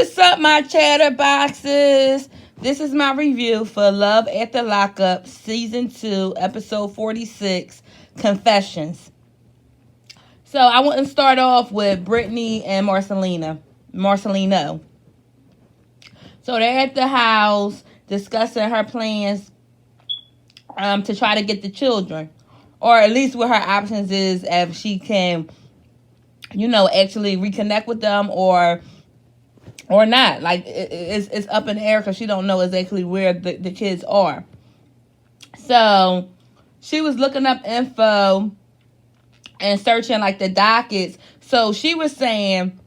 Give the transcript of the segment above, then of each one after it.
what's up, my chatterboxes? This is my review for Love at the Lockup, Season 2, Episode 46, Con-fessions. So I want to start off with Brittany and Marcelino. So they're at the house discussing her plans to try to get the children. Or at least what her options is if she can, actually reconnect with them or not. Like it's up in the air because she don't know exactly where the kids are. So she was looking up info and searching like the dockets. So she was saying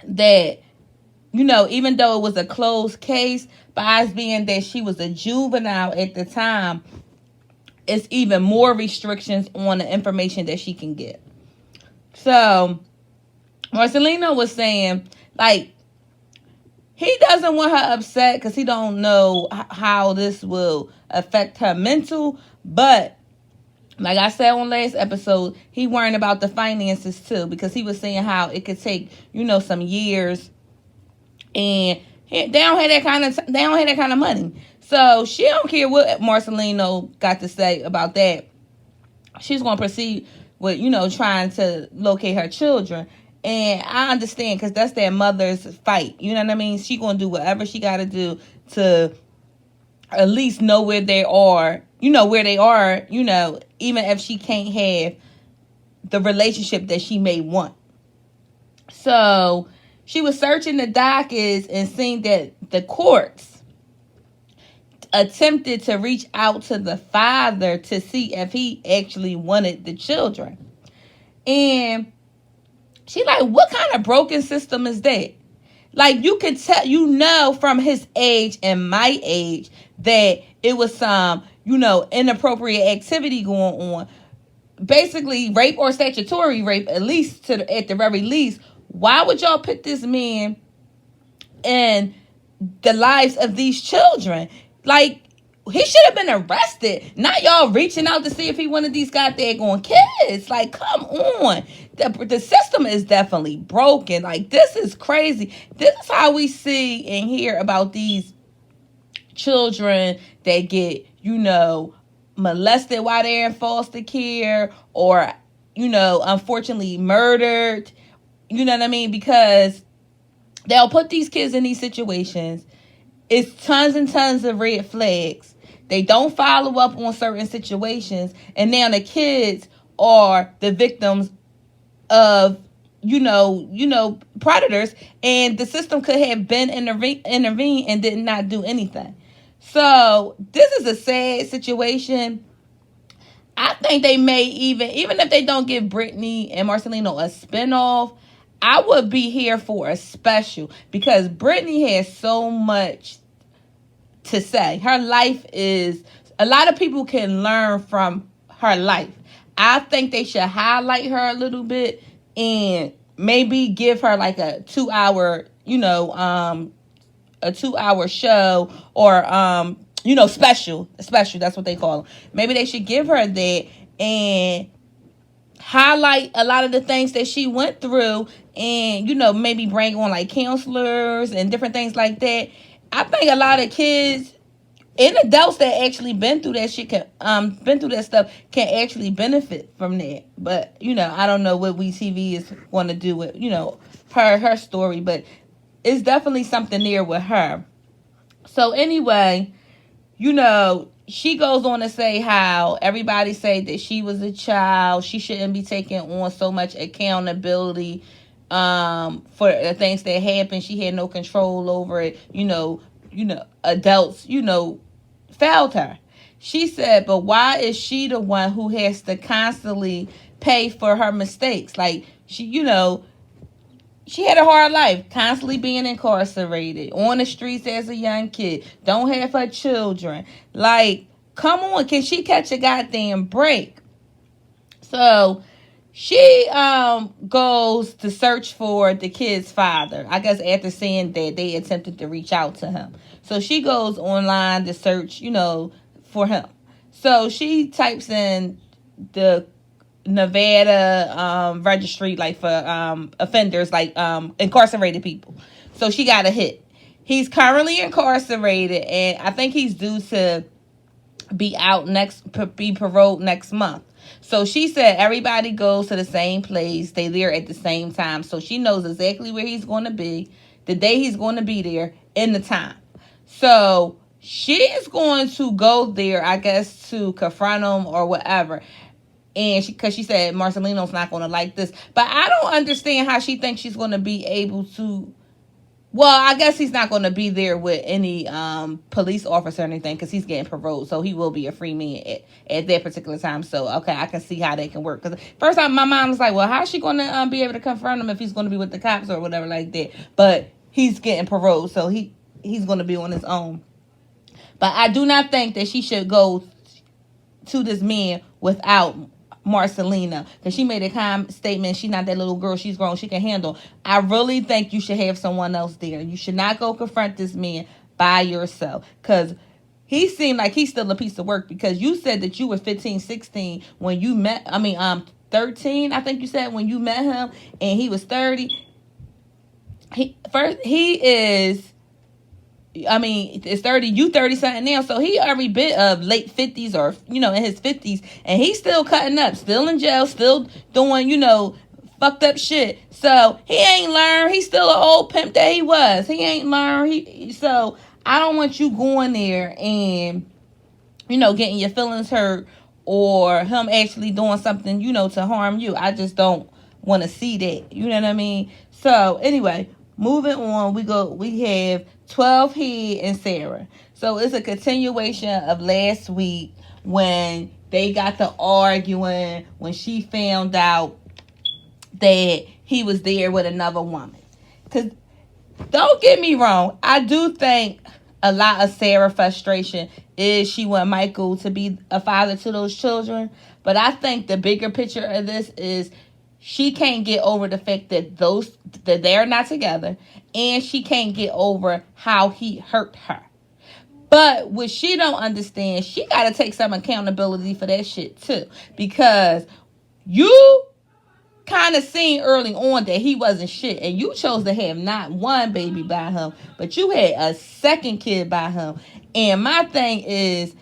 that, even though it was a closed case, by us being that she was a juvenile at the time, it's even more restrictions on the information that she can get. So Marcelino was saying, like, he doesn't want her upset because he don't know how this will affect her mental. But like I said on last episode, he worrying about the finances too, because he was saying how it could take, some years, and they don't have that kind of money. So she don't care what Marcelino got to say about that. She's going to proceed with, trying to locate her children. And I understand because that's their mother's fight. You know what I mean? She going to do whatever she got to do to at least know where they are, even if she can't have the relationship that she may want. So she was searching the dockets and seeing that the courts attempted to reach out to the father to see if he actually wanted the children. And she like, what kind of broken system is that? Like, you could tell, from his age and my age, that it was some, inappropriate activity going on. Basically, rape or statutory rape, at the very least. Why would y'all put this man in the lives of these children? Like, he should have been arrested. Not y'all reaching out to see if he wanted these goddamn kids. Like, come on. The system is definitely broken. Like, this is crazy. This is how we see and hear about these children that get, molested while they're in foster care or, unfortunately murdered. You know what I mean? Because they'll put these kids in these situations. It's tons and tons of red flags. They don't follow up on certain situations. And now the kids are the victims of, predators. And the system could have been intervened and did not do anything. So this is a sad situation. I think they may even if they don't give Brittany and Marcelino a spinoff, I would be here for a special because Brittany has so much to say. Her life is, a lot of people can learn from her life. I think they should highlight her a little bit and maybe give her like a 2-hour, a 2-hour show or, special. That's what they call them. Maybe they should give her that and highlight a lot of the things that she went through and, maybe bring on like counselors and different things like that. I think a lot of kids and adults that actually been through that shit been through that stuff can actually benefit from that. But, I don't know what WeTV is going to do with, her story, but it's definitely something there with her. So anyway, she goes on to say how everybody say that she was a child. She shouldn't be taking on so much accountability for the things that happened. She had no control over it. Adults, failed her. She said, but why is she the one who has to constantly pay for her mistakes? Like, she had a hard life, constantly being incarcerated, on the streets as a young kid, don't have her children. Like, come on, can she catch a goddamn break? So she goes to search for the kid's father. I guess after seeing that they attempted to reach out to him. So she goes online to search, for him. So she types in the Nevada registry, like for offenders, like incarcerated people. So she got a hit. He's currently incarcerated, and I think he's due to be paroled next month. So she said everybody goes to the same place. They there at the same time. So she knows exactly where he's going to be, the day he's going to be there, and the time. So she's going to go there, I guess, to confront him or whatever. And because she said Marcelino's not going to like this. But I don't understand how she thinks she's going to be able to. Well, I guess he's not going to be there with any police officer or anything because he's getting paroled. So he will be a free man at that particular time. So, okay, I can see how that can work. Because first time my mom was like, well, how's she going to be able to confront him if he's going to be with the cops or whatever like that? But he's getting paroled, so he's going to be on his own. But I do not think that she should go to this man without Marcelina, because she made a statement. She's not that little girl. She's grown. She can handle. I really think you should have someone else there. You should not go confront this man by yourself, because he seemed like he's still a piece of work, because you said that you were 15, 16 when you met. 13, I think you said, when you met him, and he was 30. He is. It's 30, you 30 something now, so he every bit of late 50s or, in his 50s, and he's still cutting up, still in jail, still doing, fucked up shit. So he ain't learned. He's still an old pimp that he was. He ain't learned. So I don't want you going there and, getting your feelings hurt, or him actually doing something, to harm you. I just don't want to see that. You know what I mean? So anyway, moving on, we have 12 Head and Sarah. So it's a continuation of last week when they got to arguing, when she found out that he was there with another woman. Because don't get me wrong, I do think a lot of Sarah's frustration is she want Michael to be a father to those children. But I think the bigger picture of this is she can't get over the fact that they're not together, and she can't get over how he hurt her. But what she don't understand, she got to take some accountability for that shit too, because you kind of seen early on that he wasn't shit, and you chose to have not one baby by him, but you had a second kid by him. And my thing is,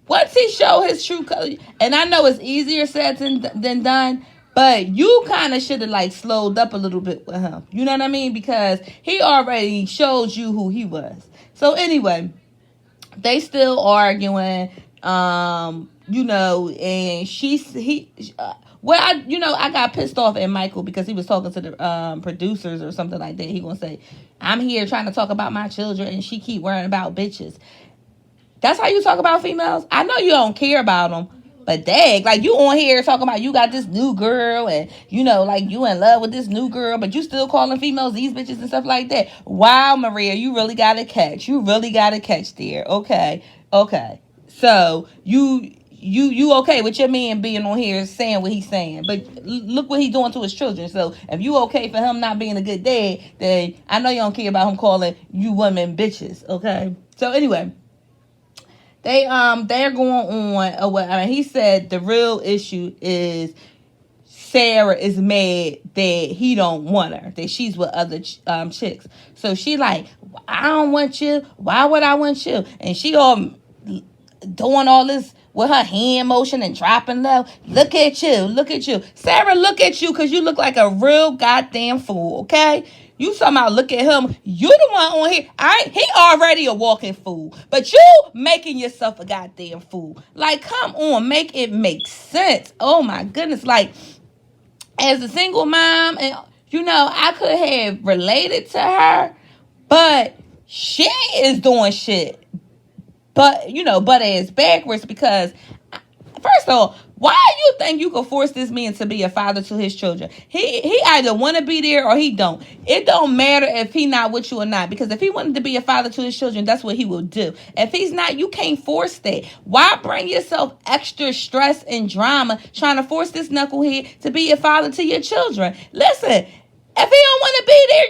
once he showed his true color, and I know it's easier said than done, but you kind of should have slowed up a little bit with him. You know what I mean? Because he already showed you who he was. So anyway, they still arguing, and I got pissed off at Michael because he was talking to the producers or something like that. He gonna say, I'm here trying to talk about my children, and she keep worrying about bitches. That's how you talk about females? I know you don't care about them, but dang, you on here talking about you got this new girl, and you in love with this new girl, but you still calling females these bitches and stuff like that. Wow, Maria, you really got to catch. You really got to catch there. Okay. So you okay with your man being on here saying what he's saying, but look what he's doing to his children. So if you okay for him not being a good dad, then I know you don't care about him calling you women bitches. Okay. So anyway, they're going on or whatever. He said the real issue is Sarah is mad that he don't want her, that she's with other chicks. So she like, I don't want you. Why would I want you? And she all doing all this with her hand motion and dropping low. Look at you. Sarah, look at you, because you look like a real goddamn fool, okay? You talking about look at him. You the one on here. He already a walking fool. But you making yourself a goddamn fool. Come on, make it make sense. Oh my goodness. As a single mom, and I could have related to her, but she is doing shit. But, butt ass backwards, because first of all, why you think you could force this man to be a father to his children? He either want to be there or he don't. It don't matter if he not with you or not, because if he wanted to be a father to his children, that's what he will do. If he's not, you can't force that. Why bring yourself extra stress and drama trying to force this knucklehead to be a father to your children? Listen, if he don't want to be there,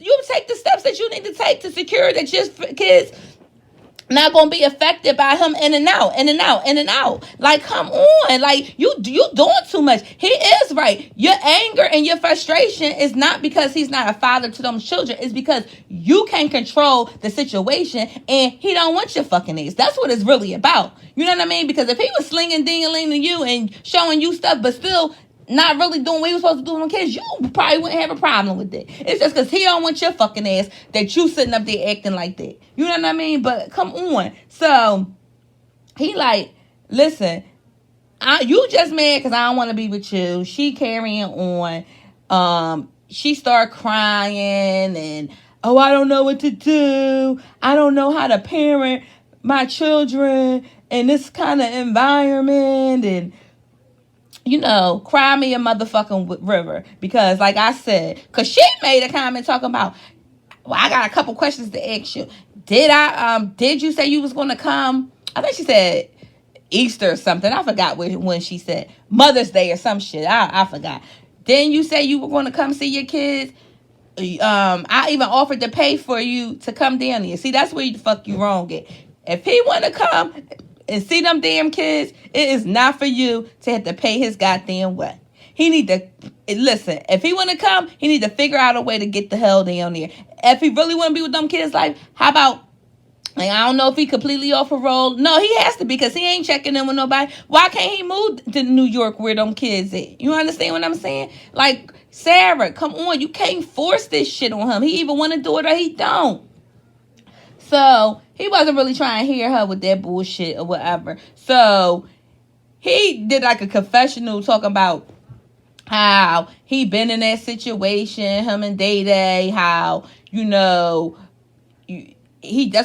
you take the steps that you need to take to secure that your kids not gonna be affected by him in and out, in and out, in and out. Like, come on, like you doing too much. He is right. Your anger and your frustration is not because he's not a father to them children. It's because you can't control the situation, and he don't want your fucking ass. That's what it's really about. You know what I mean? Because if he was slinging ding-a-ling to you and showing you stuff, but still not really doing what he was supposed to do with kids, you probably wouldn't have a problem with it. It's just because he don't want your fucking ass that you sitting up there acting like that. You know what I mean? But come on. So he like, listen, you just mad because I don't want to be with you. She carrying on. She start crying and, oh, I don't know what to do. I don't know how to parent my children in this kind of environment, and cry me a motherfucking river. Because like I said, because she made a comment talking about, well, I got a couple questions to ask you. Did you say you was going to come? I think she said Easter or something. I forgot when she said Mother's Day or some shit. I forgot. Then you say you were going to come see your kids. I even offered to pay for you to come down here. See, that's where the fuck you wrong at. If he want to come and see them damn kids, it is not for you to have to pay his goddamn way. He need to, listen, if he want to come, he need to figure out a way to get the hell down there. If he really want to be with them kids, like, how about, like, I don't know if he completely off a roll. No, he has to, because he ain't checking in with nobody. Why can't he move to New York where them kids at? You understand what I'm saying? Like, Sarah, come on, you can't force this shit on him. He either want to do it or he don't. So he wasn't really trying to hear her with that bullshit or whatever. So he did like a confessional talking about how he been in that situation, him and Day-Day, how, that's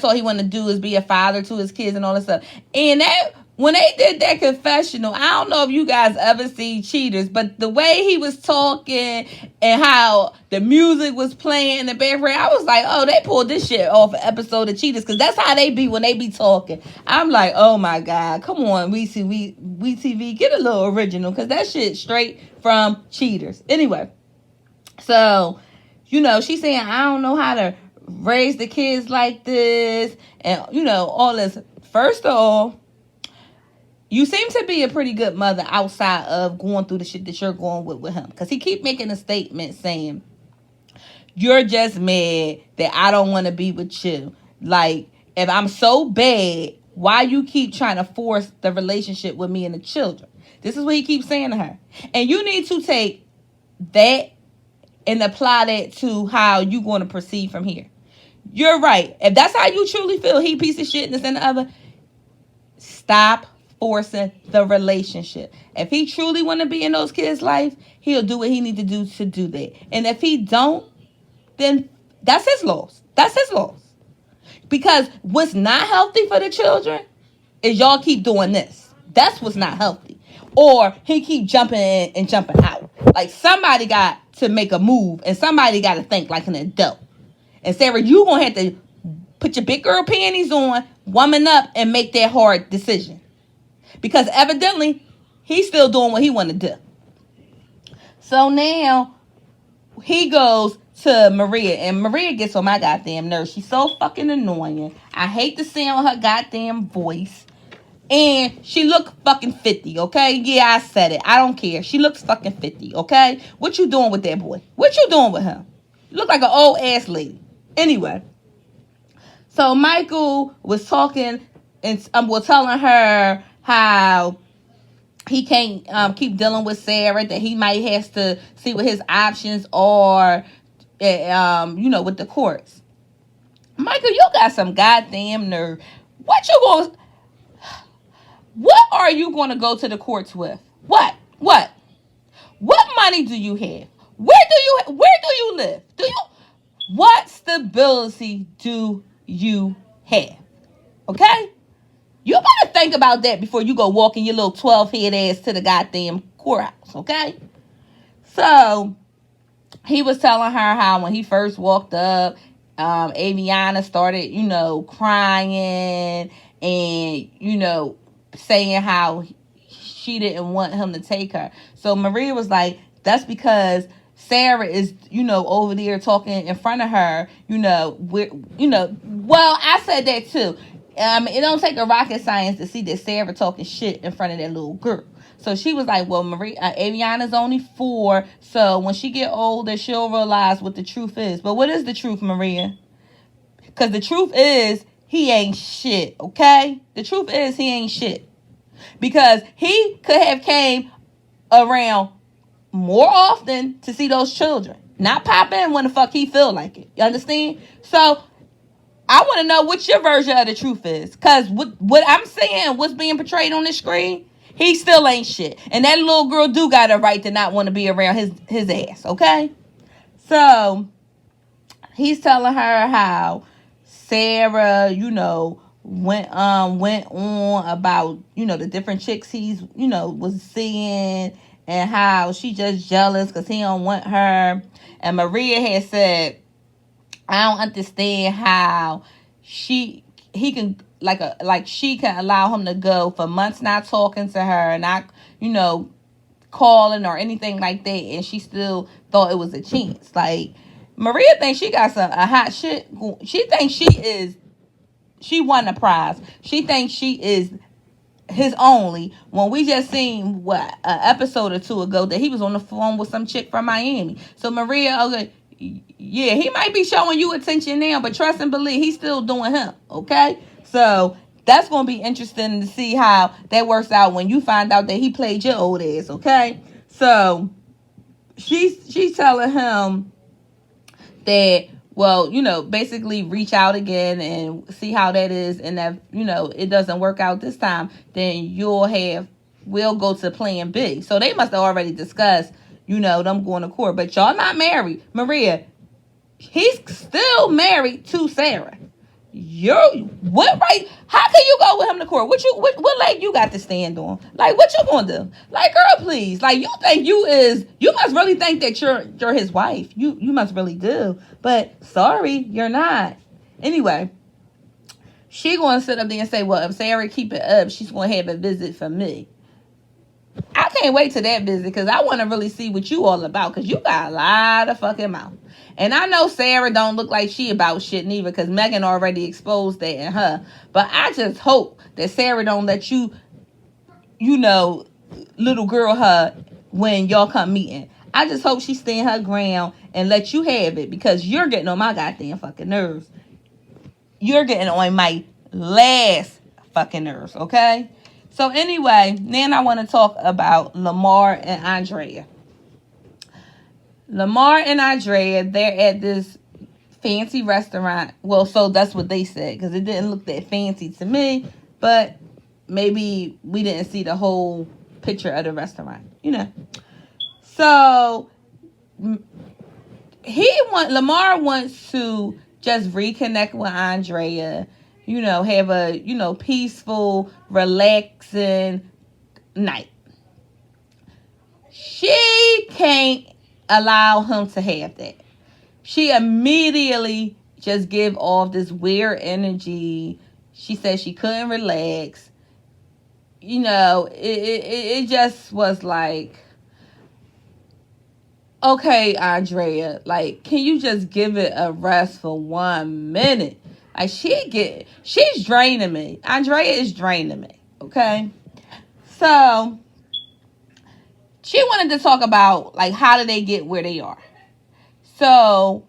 all he wanted to do is be a father to his kids and all that stuff. And that, when they did that confessional, I don't know if you guys ever see Cheaters, but the way he was talking and how the music was playing in the background, I was like, oh, they pulled this shit off an episode of Cheaters, because that's how they be when they be talking. I'm like, oh my God, come on, we TV, get a little original, because that shit straight from Cheaters. Anyway, so, she's saying, I don't know how to raise the kids like this, and, all this. First of all, you seem to be a pretty good mother outside of going through the shit that you're going with him. Because he keep making a statement saying, you're just mad that I don't want to be with you. Like, if I'm so bad, why you keep trying to force the relationship with me and the children? This is what he keeps saying to her. And you need to take that and apply that to how you're going to proceed from here. You're right. If that's how you truly feel, he piece of shit and this and the other, stop forcing the relationship. If he truly want to be in those kids' life, he'll do what he need to do that. And if he don't, then that's his loss. That's his loss. Because what's not healthy for the children is y'all keep doing this. That's what's not healthy. Or he keep jumping in and jumping out. Like, somebody got to make a move, and somebody got to think like an adult. And Sarah, you gonna have to put your big girl panties on, woman up, and make that hard decision. Because evidently, he's still doing what he want to do. So now, he goes to Maria. And Maria gets on my goddamn nerves. She's so fucking annoying. I hate the sound of her goddamn voice. And she look fucking 50, okay? Yeah, I said it. I don't care. She looks fucking 50, okay? What you doing with that boy? What you doing with him? You look like an old ass lady. Anyway. So Michael was talking and telling her how he can't keep dealing with Sarah, that he might have to see what his options are, with the courts. Michael, you got some goddamn nerve. What are you going to go to the courts with? What money do you have? Where do you live? What stability do you have? Okay? You better think about that before you go walking your little 12-head ass to the goddamn courthouse, okay? So, he was telling her how when he first walked up, Aviana started, crying and, saying how she didn't want him to take her. So, Maria was like, that's because Sarah is, over there talking in front of her, well, I said that too. It don't take a rocket science to see that Sarah talking shit in front of that little girl. So she was like, well, Ariana's only 4, so when she get older, she'll realize what the truth is. But what is the truth, Maria? Because the truth is, he ain't shit, okay? The truth is, he ain't shit. Because he could have came around more often to see those children. Not pop in when the fuck he feel like it. You understand? So, I want to know what your version of the truth is. Because what I'm saying, what's being portrayed on the screen, he still ain't shit. And that little girl do got a right to not want to be around his ass, okay? So, he's telling her how Sarah, went on about, the different chicks he's, was seeing, and how she just jealous because he don't want her. And Maria had said, I don't understand how she can allow him to go for months not talking to her, not calling or anything like that, and she still thought it was a chance. Like, Maria thinks she got a hot shit. She thinks she won a prize. She thinks she is his only, when we just seen an episode or 2 ago that he was on the phone with some chick from Miami. So Maria, okay, yeah, he might be showing you attention now, but trust and believe, he's still doing him, okay? So that's going to be interesting to see how that works out when you find out that he played your old ass, okay? So she's telling him that, well, basically reach out again and see how that is, and that, it doesn't work out this time, then we'll go to plan B. So they must have already discussed, them going to court, but y'all not married. Maria, he's still married to Sarah. What right? How can you go with him to court? What leg you got to stand on? Like, what you gonna do? Like, girl, please. Like, you think you must really think that you're his wife. You must really do. But sorry, you're not. Anyway, she gonna sit up there and say, well, if Sarah keep it up, she's gonna have a visit for me. I can't wait till that visit, because I want to really see what you all about, because you got a lot of fucking mouth. And I know Sarah don't look like she about shit neither, because Megan already exposed that in her. But I just hope that Sarah don't let you, little girl her when y'all come meeting. I just hope she stand her ground and let you have it, because you're getting on my goddamn fucking nerves. You're getting on my last fucking nerves, okay? So anyway, then I want to talk about Lamar and Andrea. Lamar and Andrea, they're at this fancy restaurant. Well, so that's what they said, because it didn't look that fancy to me. But maybe we didn't see the whole picture of the restaurant, So Lamar wants to just reconnect with Andrea, have a, peaceful, relaxing night. She can't allow him to have that. She immediately just give off this weird energy. She said she couldn't relax. It just was like, okay, Andrea, like, can you just give it a rest for 1 minute? Like, she's draining me. Andrea is draining me, okay? So, she wanted to talk about, like, how did they get where they are? So,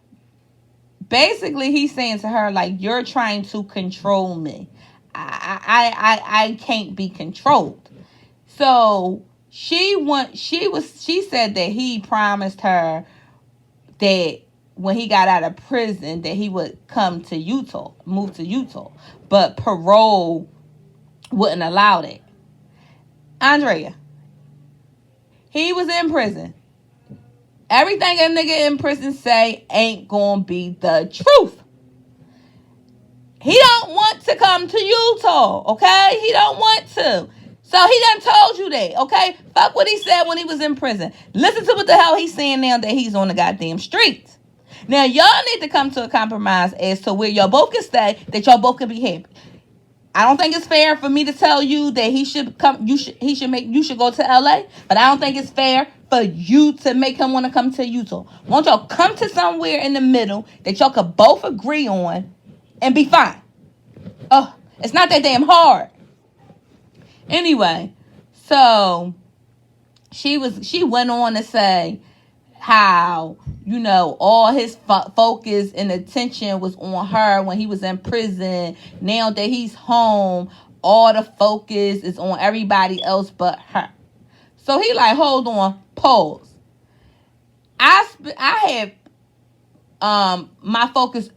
basically, he's saying to her, like, you're trying to control me. I can't be controlled. So, she said that he promised her that when he got out of prison that he would move to Utah. But parole wouldn't allow that. Andrea, he was in prison. Everything a nigga in prison say ain't gonna be the truth. He don't want to come to Utah, okay? He don't want to. So he done told you that, okay? Fuck what he said when he was in prison. Listen to what the hell he's saying now that he's on the goddamn streets. Now, y'all need to come to a compromise as to where y'all both can stay, that y'all both can be happy. I don't think it's fair for me to tell you that he should come. You should go to LA, but I don't think it's fair for you to make him want to come to Utah. Won't y'all come to somewhere in the middle that y'all could both agree on and be fine? Oh, It's not that damn hard. Anyway, so she went on to say how, all his focus and attention was on her when he was in prison. Now that he's home, all the focus is on everybody else but her. So he like, hold on, pause. I have my focus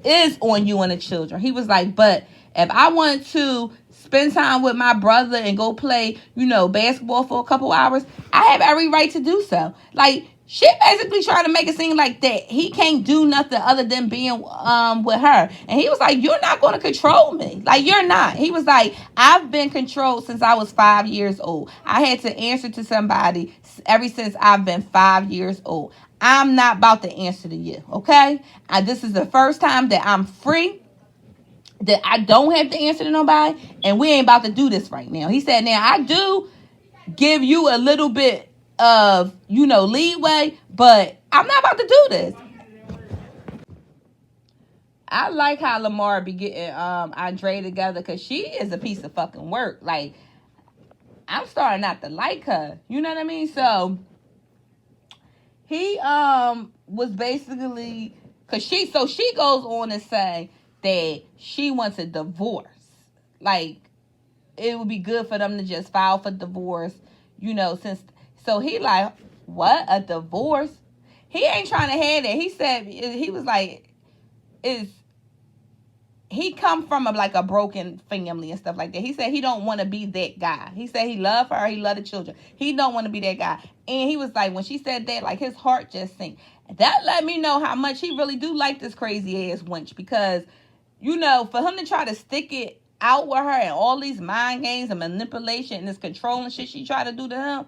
is on you and the children. He was like, but if I want to spend time with my brother and go play, basketball for a couple hours, I have every right to do so. Like, she basically trying to make it seem like that he can't do nothing other than being with her. And he was like, you're not going to control me. Like, you're not. He was like, I've been controlled since I was 5 years old. I had to answer to somebody ever since I've been 5 years old. I'm not about to answer to you, okay? This is the first time that I'm free, that I don't have to answer to nobody, and we ain't about to do this right now. He said, now, I do give you a little bit of, leeway, but I'm not about to do this. I like how Lamar be getting Andre together, because she is a piece of fucking work. Like, I'm starting not to like her. You know what I mean? So he was basically, because she goes on to say that she wants a divorce. Like, it would be good for them to just file for divorce, so he like, what, a divorce? He ain't trying to have that. He said, he was like, he come from a broken family and stuff like that. He said he don't want to be that guy. He said he love her, he love the children. He don't want to be that guy. And he was like, when she said that, like, his heart just sank. That let me know how much he really do like this crazy ass wench, because, for him to try to stick it out with her and all these mind games and manipulation and this controlling shit she tried to do to him,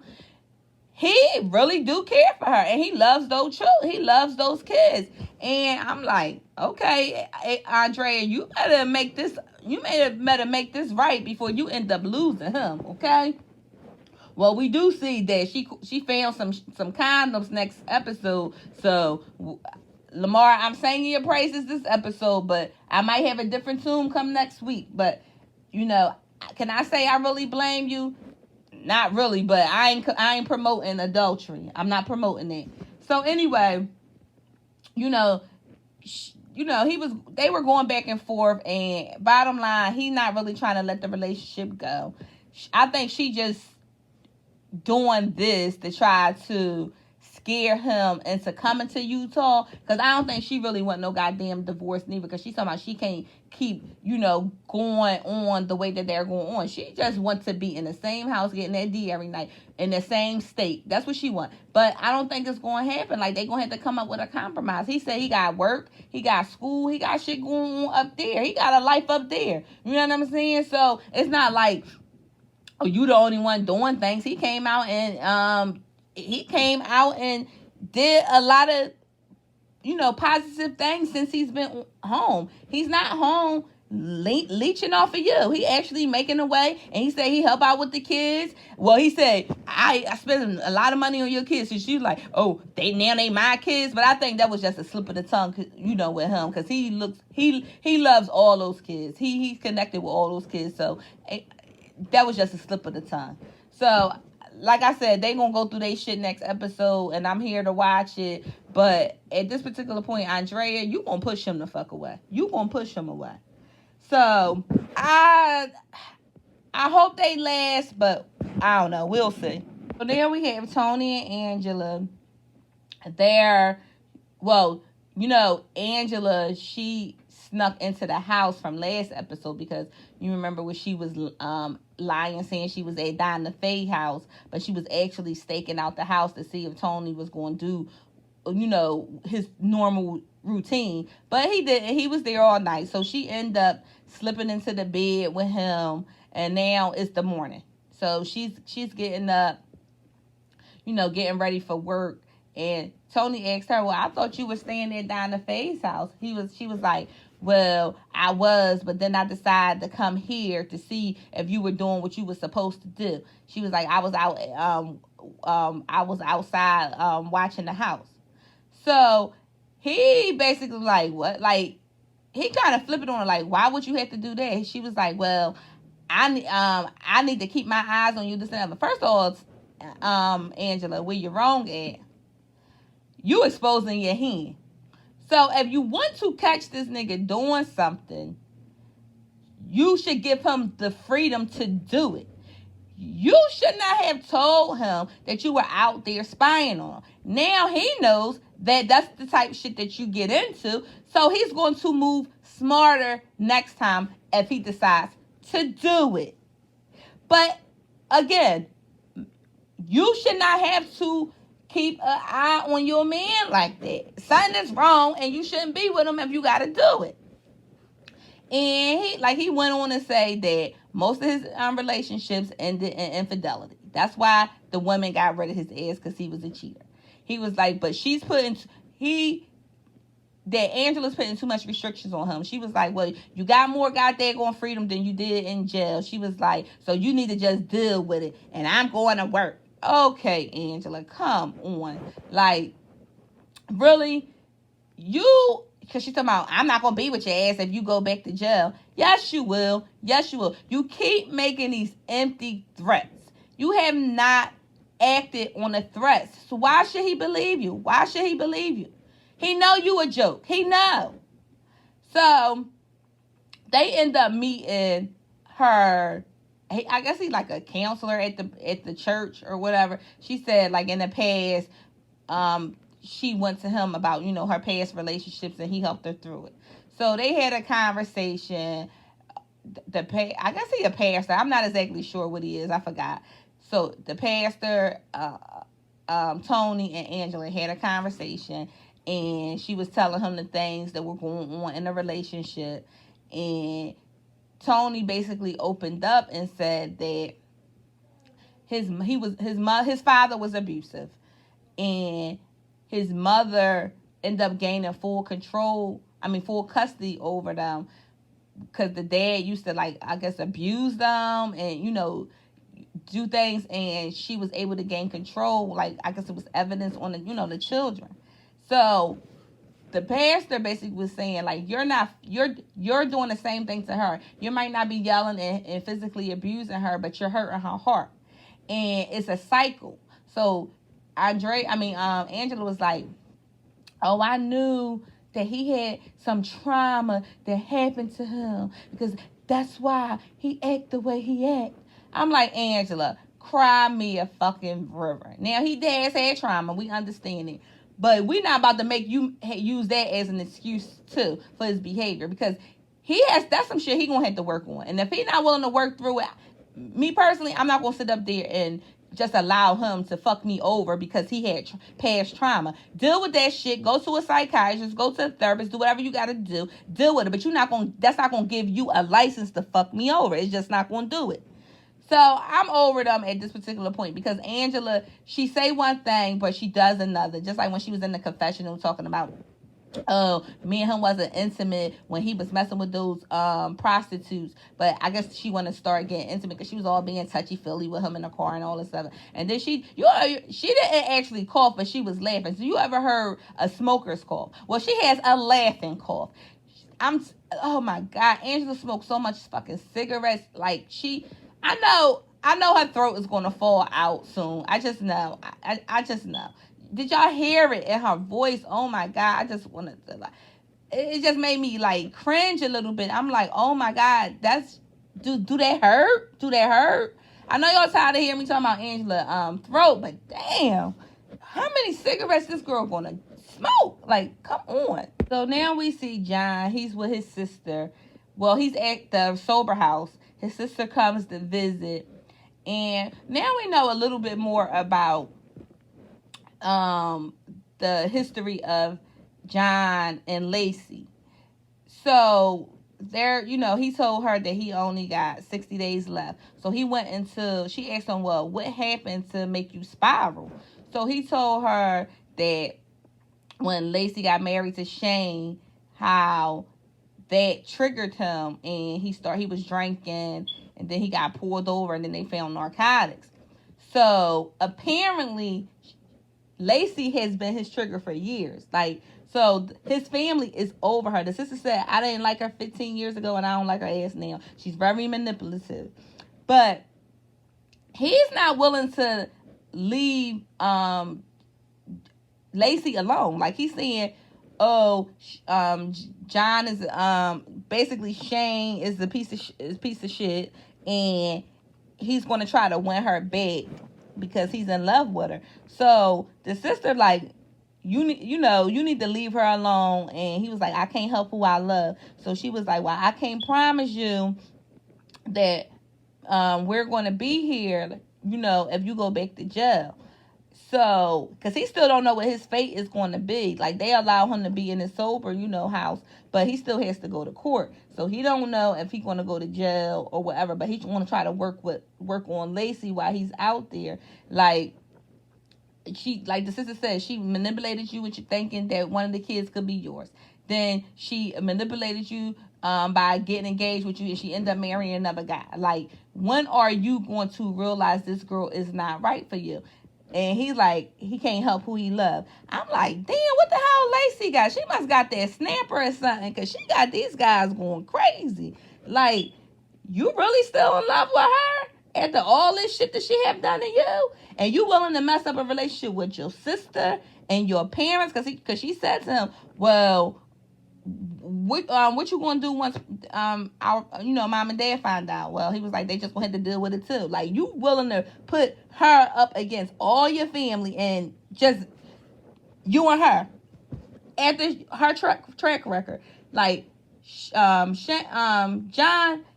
he really do care for her, and he loves those children. He loves those kids. And I'm like, okay, Andrea, you better make this. You better make this right before you end up losing him. Okay. Well, we do see that she found some condoms next episode. So, Lamar, I'm singing your praises this episode, but I might have a different tune come next week. But, can I say I really blame you? Not really, but I ain't promoting adultery. I'm not promoting it. So anyway, they were going back and forth, and bottom line, he not really trying to let the relationship go. I think she just doing this to try to scare him into coming to Utah, because I don't think she really want no goddamn divorce neither, because she's talking about she can't keep, going on the way that they're going on. She just wants to be in the same house getting that D every night in the same state. That's what she want. But I don't think it's going to happen. Like, they're going to have to come up with a compromise. He said he got work, he got school, he got shit going on up there. He got a life up there. You know what I'm saying? So it's not like, oh, you the only one doing things. He came out and did a lot of, positive things since he's been home. He's not home leeching off of you. He actually making a way, and he said he help out with the kids. Well, he said, I spend a lot of money on your kids. So she's like, oh, they my kids. But I think that was just a slip of the tongue, with him, because he loves all those kids. He's connected with all those kids. So that was just a slip of the tongue. So, like I said, they gonna go through their shit next episode, and I'm here to watch it. But at this particular point, Andrea, you gonna push him the fuck away. You gonna push him away. So I hope they last, but I don't know. We'll see. So then we have Tony and Angela. Angela, she snuck into the house from last episode, because you remember when she was lying, saying she was at Donna Faye house, but she was actually staking out the house to see if Tony was going to do, his normal routine. But he didn't. He was there all night. So she ended up slipping into the bed with him, and now it's the morning. So she's getting up, getting ready for work. And Tony asked her, well, I thought you were staying at Donna Faye's house. She was like, well, I was, but then I decided to come here to see if you were doing what you were supposed to do. She was like, I was outside watching the house. So he basically like, what? Like, he kind of flipped it on her, like, why would you have to do that? She was like, well, I need to keep my eyes on you, this and that. But first of all, Angela, where you're wrong at, you exposing your hand. So if you want to catch this nigga doing something, you should give him the freedom to do it. You should not have told him that you were out there spying on him. Now he knows that that's the type of shit that you get into. So he's going to move smarter next time if he decides to do it. But again, you should not have to keep an eye on your man like that. Something is wrong and you shouldn't be with him if you got to do it. And he went on to say that most of his relationships ended in infidelity. That's why the woman got rid of his ass, because he was a cheater. He was like, but Angela's putting too much restrictions on him. She was like, well, you got more goddamn freedom than you did in jail. She was like, so you need to just deal with it. And I'm going to work. Okay, Angela, come on. Like, really? Because she's talking about, I'm not going to be with your ass if you go back to jail. Yes, you will. Yes, you will. You keep making these empty threats. You have not acted on the threats. So why should he believe you? Why should he believe you? He know you a joke. He know. So they end up meeting her. I guess he's like a counselor at the church or whatever. She said, like, in the past, she went to him about, her past relationships, and he helped her through it. So they had a conversation. I guess he's a pastor. I'm not exactly sure what he is. I forgot. So the pastor, Tony and Angela had a conversation, and she was telling him the things that were going on in the relationship. And Tony basically opened up and said that his father was abusive, and his mother ended up gaining full custody over them, because the dad used to, like, I guess, abuse them and, do things, and she was able to gain control. Like, I guess it was evidence on the children. So the pastor basically was saying, like, you're doing the same thing to her. You might not be yelling and physically abusing her, but you're hurting her heart. And it's a cycle. So Angela was like, oh, I knew that he had some trauma that happened to him, because that's why he act the way he act. I'm like, Angela, cry me a fucking river. Now, he dad's had trauma. We understand it. But we're not about to make you use that as an excuse, too, for his behavior. Because that's some shit he going to have to work on. And if he's not willing to work through it, me personally, I'm not going to sit up there and just allow him to fuck me over because he had past trauma. Deal with that shit. Go to a psychiatrist. Go to a therapist. Do whatever you got to do. Deal with it. But that's not going to give you a license to fuck me over. It's just not going to do it. So I'm over them at this particular point, because Angela, she say one thing, but she does another. Just like when she was in the confessional talking about, oh, me and him wasn't intimate when he was messing with those prostitutes. But I guess she wanted to start getting intimate because she was all being touchy-feely with him in the car and all this stuff. And then she didn't actually cough, but she was laughing. So you ever heard a smoker's cough? Well, she has a laughing cough. Oh my God, Angela smoked so much fucking cigarettes. Like, I know her throat is going to fall out soon. I just know. I just know. Did y'all hear it in her voice? Oh my God. I just wanted to, like, it just made me, like, cringe a little bit. I'm like, oh my God, do that hurt? Do that hurt? I know y'all tired of hearing me talking about Angela throat, but damn, how many cigarettes this girl gonna smoke? Like, come on. So now we see John. He's with his sister. Well, he's at the sober house. His sister comes to visit. And now we know a little bit more about the history of John and Lacey. So he told her that he only got 60 days left. So she asked him, well, what happened to make you spiral? So he told her that when Lacey got married to Shane, how that triggered him, and he was drinking, and then he got pulled over, and then they found narcotics. So apparently Lacey has been his trigger for years. Like, so his family is over her. The sister said, I didn't like her 15 years ago and I don't like her ass now. She's very manipulative. But he's not willing to leave Lacey alone. Like, he's saying, oh, John is basically Shane is a piece of shit, and he's going to try to win her back because he's in love with her. So the sister, like, you need to leave her alone. And he was like, I can't help who I love. So she was like, well, I can't promise you that we're going to be here, if you go back to jail. So, because he still don't know what his fate is going to be. Like, they allow him to be in his sober, house, but he still has to go to court. So he don't know if he's going to go to jail or whatever, but he's going to try to work on Lacey while he's out there. Like the sister said, she manipulated you into thinking that one of the kids could be yours. Then she manipulated you by getting engaged with you, and she ended up marrying another guy. Like, when are you going to realize this girl is not right for you? And he's like, he can't help who he loves. I'm like, damn, what the hell Lacey got? She must got that snapper or something, because she got these guys going crazy. Like, you really still in love with her after all this shit that she have done to you? And you willing to mess up a relationship with your sister and your parents? Because she said to him, well, what you gonna do once our mom and dad find out? Well, he was like, they just gonna have to deal with it too. Like, you willing to put her up against all your family and just you and her after her track record? Like, John,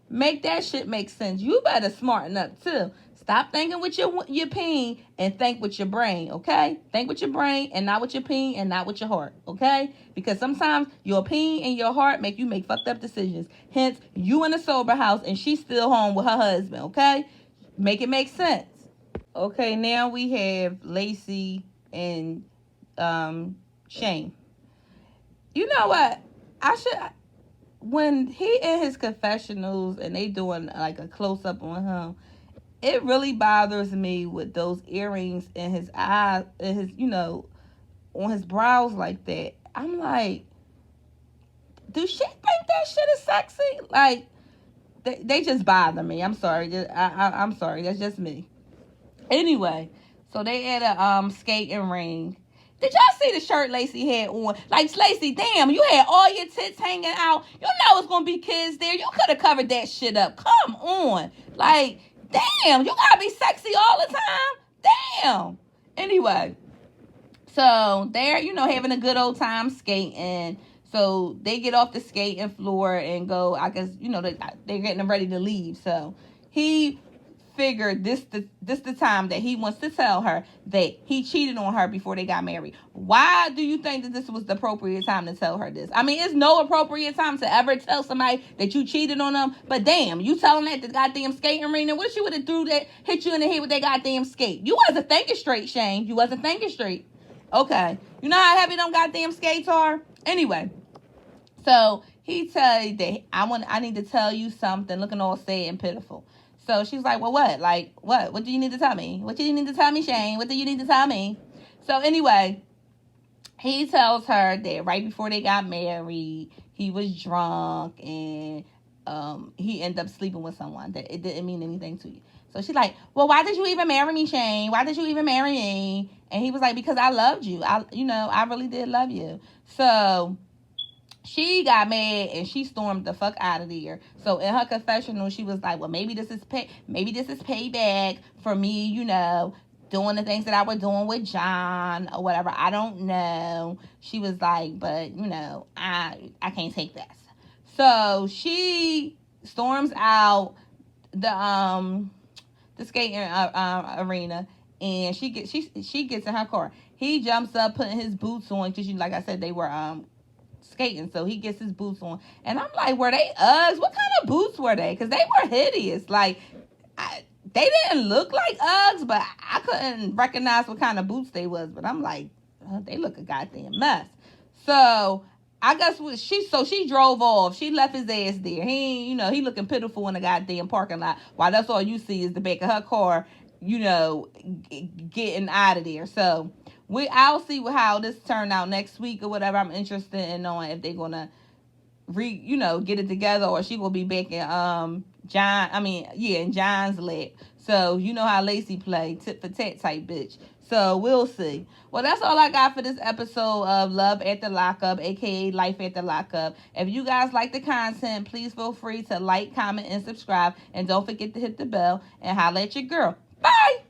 make that shit make sense. You better smarten up too. Stop thinking with your peen and think with your brain, okay? Think with your brain and not with your peen and not with your heart, okay? Because sometimes your peen and your heart make you make fucked up decisions. Hence, you in a sober house and she's still home with her husband, okay? Make it make sense. Okay, now we have Lacey and Shane. You know what? When he in his confessionals and they doing like a close-up on him, it really bothers me with those earrings in his eyes, in his, on his brows like that. I'm like, do she think that shit is sexy? Like, they just bother me. I'm sorry. I'm sorry. That's just me. Anyway, so they had a skating ring. Did y'all see the shirt Lacey had on? Like, Lacey, damn, you had all your tits hanging out. You know it's going to be kids there. You could have covered that shit up. Come on. Like, damn, you got to be sexy all the time? Damn. Anyway, so they're, having a good old time skating. So they get off the skating floor and go, I guess, they're getting ready to leave. So he figured this the time that he wants to tell her that he cheated on her before they got married. Why do you think that this was the appropriate time to tell her this? I mean, it's no appropriate time to ever tell somebody that you cheated on them. But damn, you telling that the goddamn skating ring? What if she would have hit you in the head with that goddamn skate? You wasn't thinking straight, Shane. You wasn't thinking straight. Okay. You know how heavy them goddamn skates are? Anyway. So he tell you that I need to tell you something, looking all sad and pitiful. So she's like, well, what? Like, what? What do you need to tell me? What do you need to tell me, Shane? What do you need to tell me? So anyway, he tells her that right before they got married, he was drunk and he ended up sleeping with someone that it didn't mean anything to you. So she's like, well, why did you even marry me, Shane? Why did you even marry me? And he was like, because I loved you. I really did love you. So she got mad and she stormed the fuck out of there. So in her confessional, she was like, well, maybe this is payback for me, doing the things that I was doing with John or whatever. I don't know. She was like, but I can't take this. So she storms out the skating arena, and she gets in her car. He jumps up, putting his boots on, because like I said, they were skating, so he gets his boots on, and I'm like, were they Uggs? What kind of boots were they? Because they were hideous. Like, they didn't look like Uggs, but I couldn't recognize what kind of boots they was. But I'm like, they look a goddamn mess. So I guess she drove off. She left his ass there. He looking pitiful in the goddamn parking lot, while that's all you see is the back of her car, getting out of there. So I'll see how this turned out next week or whatever. I'm interested in knowing if they're gonna get it together, or she will be back in in John's leg. So you know how Lacey play, tit for tat type bitch. So we'll see. Well, that's all I got for this episode of Love at the Lockup, aka Life at the Lockup. If you guys like the content, please feel free to like, comment, and subscribe. And don't forget to hit the bell and holla at your girl. Bye!